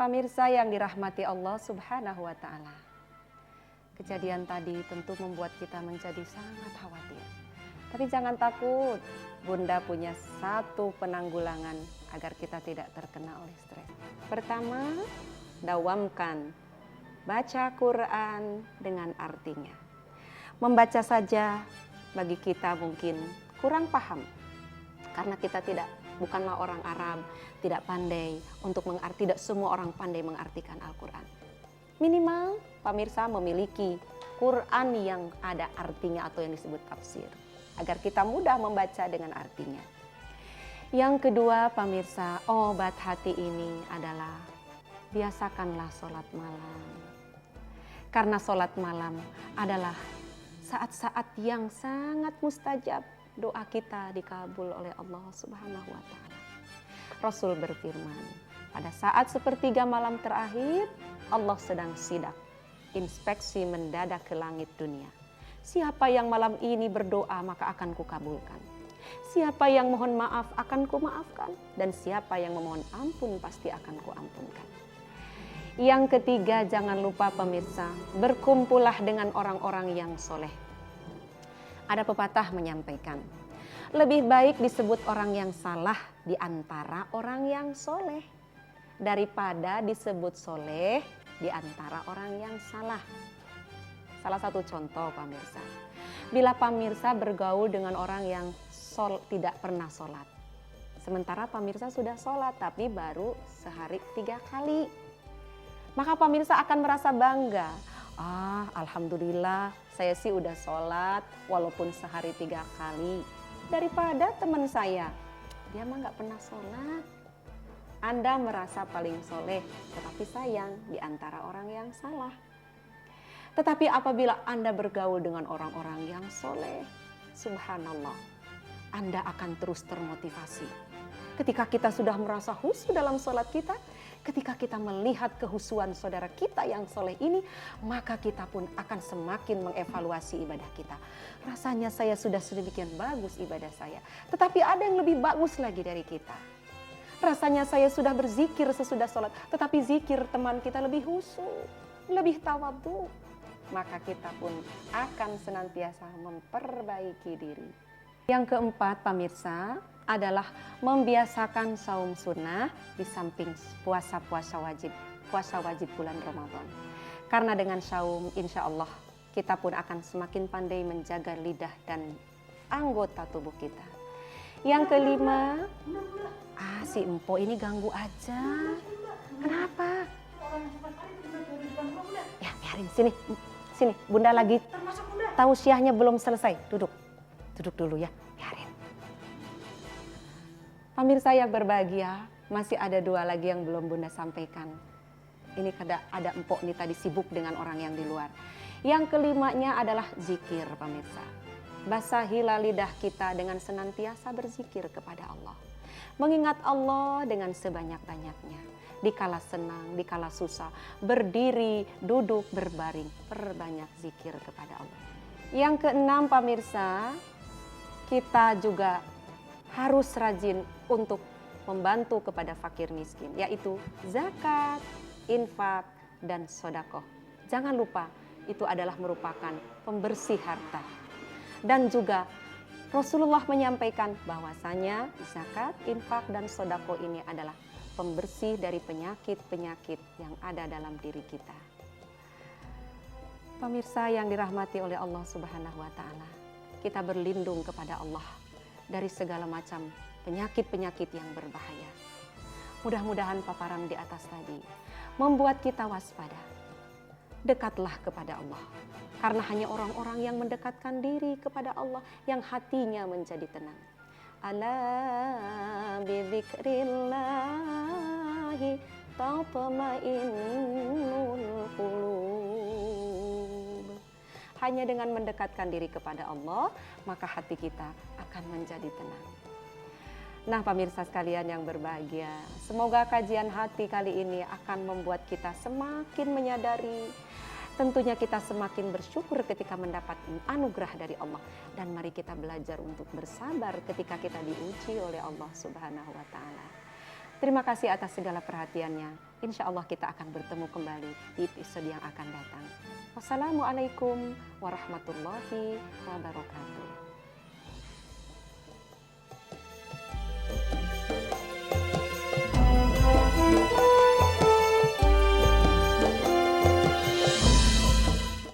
Pemirsa yang dirahmati Allah Subhanahu wa Ta'ala, kejadian tadi tentu membuat kita menjadi sangat khawatir. Tapi jangan takut, Bunda punya satu penanggulangan agar kita tidak terkena oleh stres. Pertama, dawamkan baca Quran dengan artinya. Membaca saja bagi kita mungkin kurang paham, karena kita bukanlah orang Arab, tidak pandai untuk mengarti, tidak semua orang pandai mengartikan Al-Quran. Minimal pemirsa memiliki Quran yang ada artinya atau yang disebut tafsir, agar kita mudah membaca dengan artinya. Yang kedua pemirsa, obat hati ini adalah biasakanlah sholat malam. Karena sholat malam adalah saat-saat yang sangat mustajab, doa kita dikabul oleh Allah Subhanahu wa Ta'ala. Rasul berfirman, pada saat sepertiga malam terakhir, Allah sedang sidak, inspeksi mendadak ke langit dunia. Siapa yang malam ini berdoa maka akan kukabulkan. Siapa yang mohon maaf akan kumaafkan. Dan siapa yang memohon ampun pasti akan kuampunkan. Yang ketiga, jangan lupa pemirsa, berkumpullah dengan orang-orang yang soleh. Ada pepatah menyampaikan, lebih baik disebut orang yang salah di antara orang yang soleh daripada disebut soleh di antara orang yang salah. Salah satu contoh pemirsa, bila pemirsa bergaul dengan orang yang tidak pernah sholat, sementara pemirsa sudah sholat tapi baru sehari 3 kali, maka pemirsa akan merasa bangga. Alhamdulillah saya sih udah sholat walaupun sehari 3 kali. Daripada teman saya, dia mah gak pernah sholat. Anda merasa paling soleh, tetapi sayang di antara orang yang salah. Tetapi apabila Anda bergaul dengan orang-orang yang soleh, subhanallah, Anda akan terus termotivasi. Ketika kita sudah merasa khusyuk dalam sholat kita, ketika kita melihat kehusuan saudara kita yang soleh ini, maka kita pun akan semakin mengevaluasi ibadah kita. Rasanya saya sudah sedemikian bagus ibadah saya, tetapi ada yang lebih bagus lagi dari kita. Rasanya saya sudah berzikir sesudah sholat, tetapi zikir teman kita lebih khusyuk, lebih tawadhu. Maka kita pun akan senantiasa memperbaiki diri. Yang keempat pemirsa, adalah membiasakan saum sunnah di samping puasa-puasa wajib bulan Ramadan. Karena dengan saum insya Allah kita pun akan semakin pandai menjaga lidah dan anggota tubuh kita. Yang kelima, si Empo ini ganggu aja. Kenapa? Ya biarin, sini Bunda lagi tausiahnya belum selesai. Duduk dulu ya. Pemirsa yang berbahagia, masih ada 2 lagi yang belum Bunda sampaikan. Ini ada Empok nih tadi sibuk dengan orang yang di luar. Yang kelimanya adalah zikir pemirsa. Basahilah lidah kita dengan senantiasa berzikir kepada Allah. Mengingat Allah dengan sebanyak-banyaknya. Dikala senang, dikala susah, berdiri, duduk, berbaring, perbanyak zikir kepada Allah. Yang keenam pemirsa, kita juga harus rajin untuk membantu kepada fakir miskin, yaitu zakat, infak, dan sedekah. Jangan lupa, itu adalah merupakan pembersih harta. Dan juga Rasulullah menyampaikan bahwasanya zakat, infak, dan sedekah ini adalah pembersih dari penyakit-penyakit yang ada dalam diri kita. Pemirsa yang dirahmati oleh Allah Subhanahu wa Ta'ala, kita berlindung kepada Allah dari segala macam penyakit-penyakit yang berbahaya. Mudah-mudahan paparan di atas tadi membuat kita waspada. Dekatlah kepada Allah. Karena hanya orang-orang yang mendekatkan diri kepada Allah yang hatinya menjadi tenang. Ala bidzikrillahi tatma'innul qulub. Hanya dengan mendekatkan diri kepada Allah, maka hati kita akan menjadi tenang. Nah pemirsa sekalian yang berbahagia, semoga kajian hati kali ini akan membuat kita semakin menyadari. Tentunya kita semakin bersyukur ketika mendapat anugerah dari Allah. Dan mari kita belajar untuk bersabar ketika kita diuji oleh Allah Subhanahu wa Ta'ala. Terima kasih atas segala perhatiannya. Insya Allah kita akan bertemu kembali di episode yang akan datang. Wassalamualaikum warahmatullahi wabarakatuh.